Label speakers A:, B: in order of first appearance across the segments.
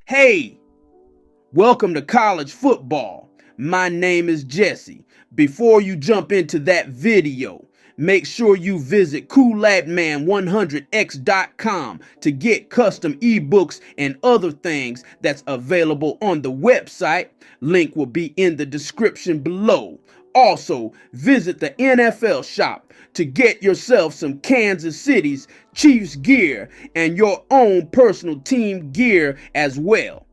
A: Hey, welcome to college football. My name is Jesse. Before you jump into that video, make sure you visit coolladman100x.com to get custom ebooks and other things that's available on the website. Link will be in the description below. Also, visit the NFL shop to get yourself some Kansas City's Chiefs gear and your own personal team gear as well.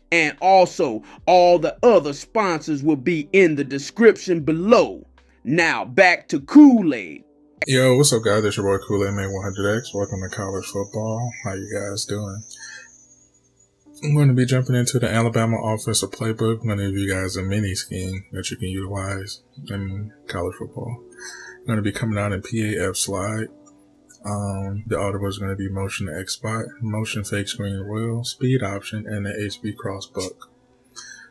A: And also, all the other sponsors will be in the description below. Now, back to Kool-Aid.
B: Yo, what's up, guys? It's your boy Kool-Aid Man 100X. Welcome to college football. How you guys doing? I'm going to be jumping into the Alabama offensive playbook. I'm going to give you guys a mini scheme that you can utilize in college football. I'm going to be coming out in PAF slide. The audible is going to be motion X spot, motion fake screen wheel, speed option, and the HB cross buck.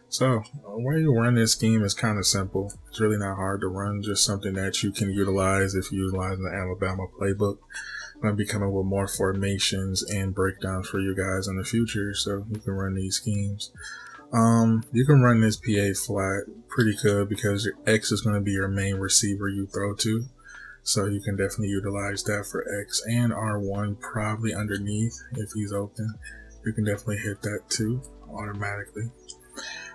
B: So, the way you run this scheme is kind of simple. It's really not hard to run, just something that you can utilize if you utilize the Alabama playbook. I'm going to be coming with more formations and breakdowns for you guys in the future, so you can run these schemes. You can run this PA flat pretty good because your X is going to be your main receiver you throw to. So you can definitely utilize that for X and R1 probably underneath if he's open. You can definitely hit that too automatically.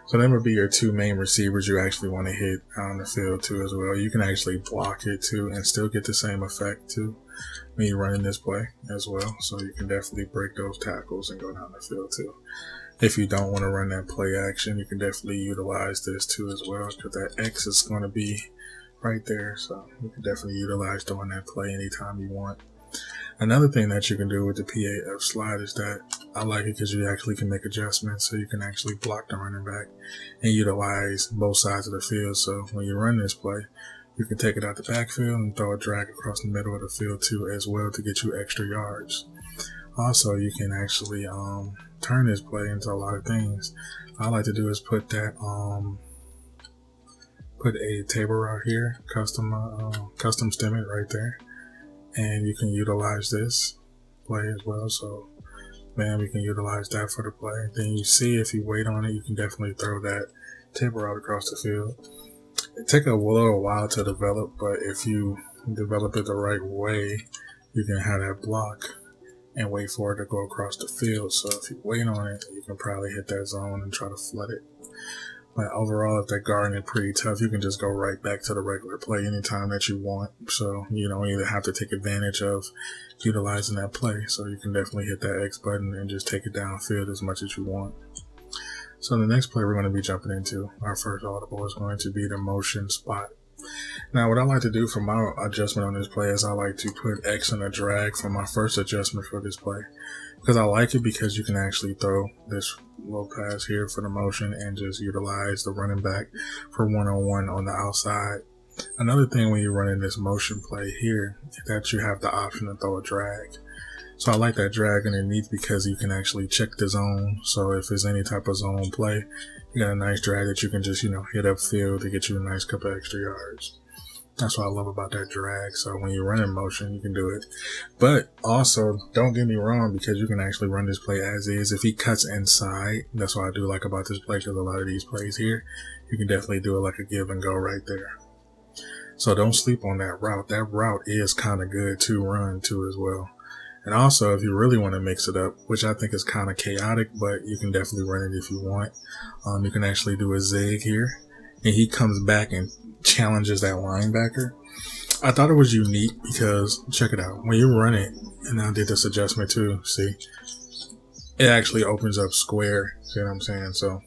B: So that would be your two main receivers you actually want to hit on the field too as well. You can actually block it too and still get the same effect too when you're running this play as well. So you can definitely break those tackles and go down the field too. If you don't want to run that play action, you can definitely utilize this too as well because that X is going to be right there, so you can definitely utilize doing that play anytime you want. Another thing that you can do with the PAF slide is that I like it because you actually can make adjustments, so you can actually block the running back and utilize both sides of the field. So when you run this play, you can take it out the backfield and throw a drag across the middle of the field too as well to get you extra yards. Also, you can actually turn this play into a lot of things. All I like to do is put that put a table right here, custom stem it right there, and you can utilize this play as well. So, man, we can utilize that for the play. Then you see if you wait on it, you can definitely throw that table out across the field. It takes a little while to develop, but if you develop it the right way, you can have that block and wait for it to go across the field. So if you wait on it, you can probably hit that zone and try to flood it. But overall, if that guarding is pretty tough, you can just go right back to the regular play anytime that you want. So you don't either have to take advantage of utilizing that play. So you can definitely hit that X button and just take it downfield as much as you want. So the next play we're going to be jumping into, our first audible, is going to be the motion spot. Now, what I like to do for my adjustment on this play is I like to put X in a drag for my first adjustment for this play. Because I like it because you can actually throw this little pass here for the motion and just utilize the running back for one-on-one on the outside. Another thing when you're running this motion play here is that you have the option to throw a drag. So I like that drag underneath because you can actually check the zone. So if there's any type of zone play, you got a nice drag that you can just, hit upfield to get you a nice couple extra yards. That's what I love about that drag. So when you run in motion, you can do it. But also, don't get me wrong, because you can actually run this play as is. If he cuts inside, that's what I do like about this play, because a lot of these plays here, you can definitely do it like a give and go right there. So don't sleep on that route. That route is kind of good to run too as well. And also, if you really want to mix it up, which I think is kind of chaotic, but you can definitely run it if you want. You can actually do a zig here, and he comes back and challenges that linebacker. I thought it was unique because, check it out, when you run it, and I did this adjustment too, see, it actually opens up square, see what I'm saying? So,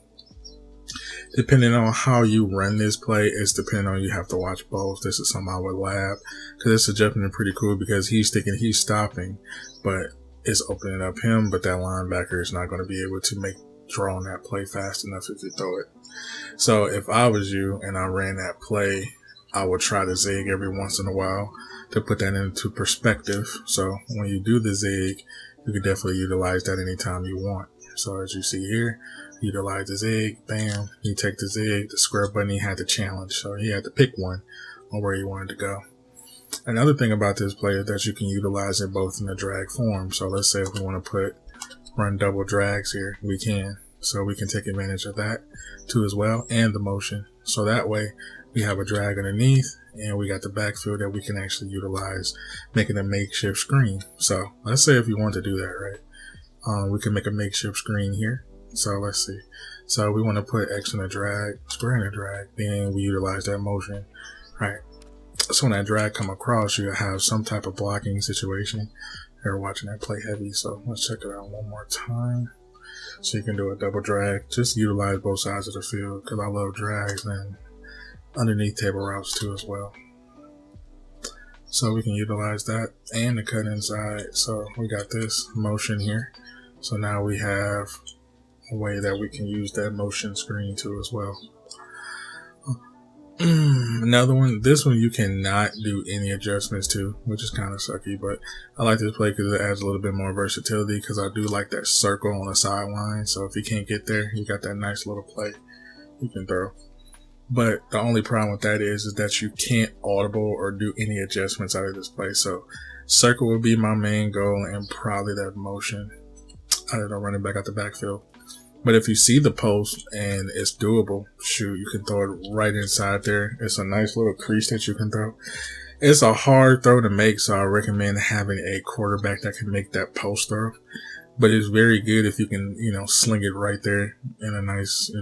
B: depending on how you run this play, it's depending on, you have to watch both. This is something I would lab, because this adjustment is pretty cool because he's stopping, but it's opening up him, but that linebacker is not going to be able to draw on that play fast enough if you throw it. So if I was you and I ran that play, I would try to zig every once in a while to put that into perspective. So when you do the zig, you can definitely utilize that anytime you want. So as you see here, utilize the zig, bam, you take the zig, the square button, he had to challenge, so he had to pick one on where he wanted to go. Another thing about this play is that you can utilize it both in the drag form. So let's say if we want to run double drags here, we can. So we can take advantage of that too as well, and the motion. So that way we have a drag underneath and we got the backfield that we can actually utilize, making a makeshift screen. So let's say if you want to do that, right? We can make a makeshift screen here. So let's see. So we want to put X in a drag, square in a drag, then we utilize that motion, right? So when that drag come across, you have some type of blocking situation. You're watching that play heavy, so let's check it out one more time. So you can do a double drag, just utilize both sides of the field, because I love drags and underneath table routes too as well. So we can utilize that and the cut inside. So we got this motion here. So now we have a way that we can use that motion screen too as well. Another one, this one you cannot do any adjustments to, which is kind of sucky, but I like this play because it adds a little bit more versatility, because I do like that circle on the sideline. So if you can't get there, you got that nice little play you can throw. But the only problem with that is that you can't audible or do any adjustments out of this play. So circle would be my main goal, and probably that motion out of the running back out the backfield. But if you see the post and it's doable, shoot, you can throw it right inside there. It's a nice little crease that you can throw. It's a hard throw to make, so I recommend having a quarterback that can make that post throw. But it's very good if you can, sling it right there in a nice,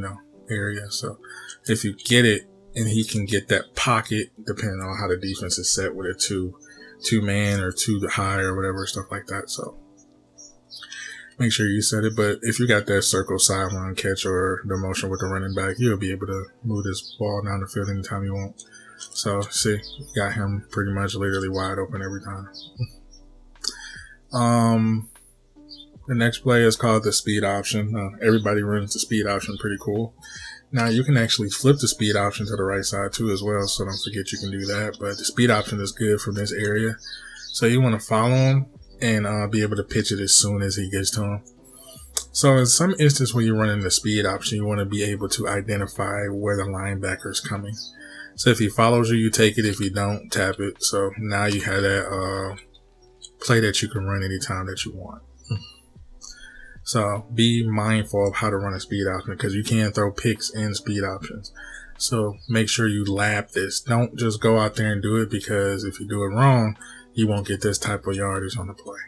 B: area. So if you get it and he can get that pocket, depending on how the defense is set with a two man or two high or whatever, stuff like that. So make sure you set it. But if you got that circle sideline catch or the motion with the running back, you'll be able to move this ball down the field anytime you want. So see, you got him pretty much literally wide open every time. The next play is called the speed option. Everybody runs the speed option, pretty cool. Now you can actually flip the speed option to the right side too as well, so don't forget you can do that. But the speed option is good from this area. So you want to follow him and be able to pitch it as soon as he gets to him. So in some instance when you're running the speed option, you want to be able to identify where the linebacker is coming. So if he follows you, you take it. If you don't, tap it. So now you have that play that you can run anytime that you want. So be mindful of how to run a speed option, because you can throw picks in speed options. So make sure you lap this. Don't just go out there and do it, because if you do it wrong, you won't get this type of yardage on the play.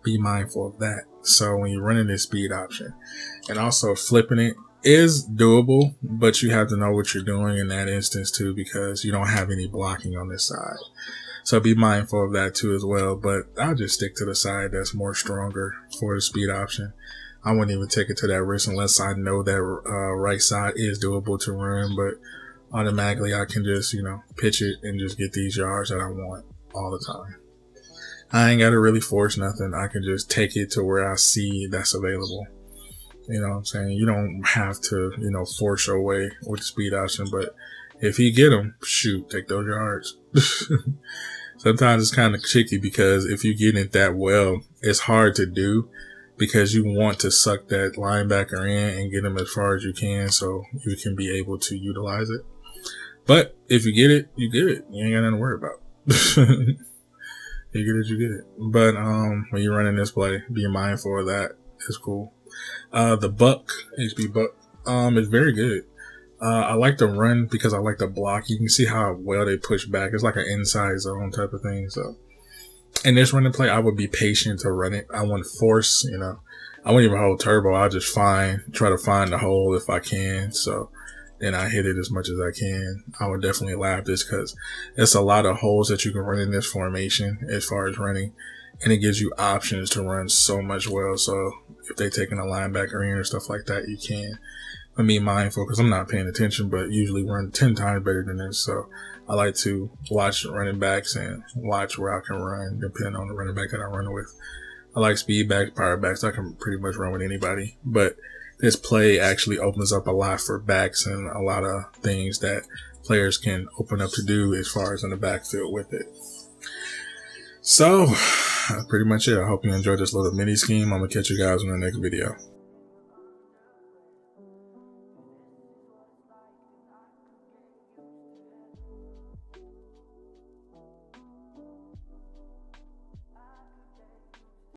B: Be mindful of that. So when you're running this speed option, and also flipping it is doable, but you have to know what you're doing in that instance too, because you don't have any blocking on this side. So be mindful of that too as well. But I'll just stick to the side that's more stronger for the speed option. I wouldn't even take it to that risk unless I know that right side is doable to run. But automatically I can just, pitch it and just get these yards that I want all the time. I ain't got to really force nothing. I can just take it to where I see that's available. You know what I'm saying? You don't have to, force your way with the speed option. But if you get them, shoot, take those yards. Sometimes it's kind of tricky, because if you get it that well, it's hard to do, because you want to suck that linebacker in and get him as far as you can so you can be able to utilize it. But if you get it, you get it. You ain't got nothing to worry about. You get it, you get it. But when you're running this play, be mindful of that. It's cool. The Buck, HB Buck, is very good. I like the run because I like the block. You can see how well they push back. It's like an inside zone type of thing. So in this running play, I would be patient to run it. I wouldn't force, I wouldn't even hold turbo. I'll just try to find the hole if I can. So then I hit it as much as I can. I would definitely lap this, because it's a lot of holes that you can run in this formation as far as running. And it gives you options to run so much well. So if they're taking a linebacker in or stuff like that, you can. But be mindful, because I'm not paying attention, but usually run 10 times better than this. So I like to watch running backs and watch where I can run, depending on the running back that I run with. I like speed backs, power backs. I can pretty much run with anybody. But this play actually opens up a lot for backs and a lot of things that players can open up to do as far as in the backfield with it. So that's pretty much it. I hope you enjoyed this little mini scheme. I'm going to catch you guys in the next video.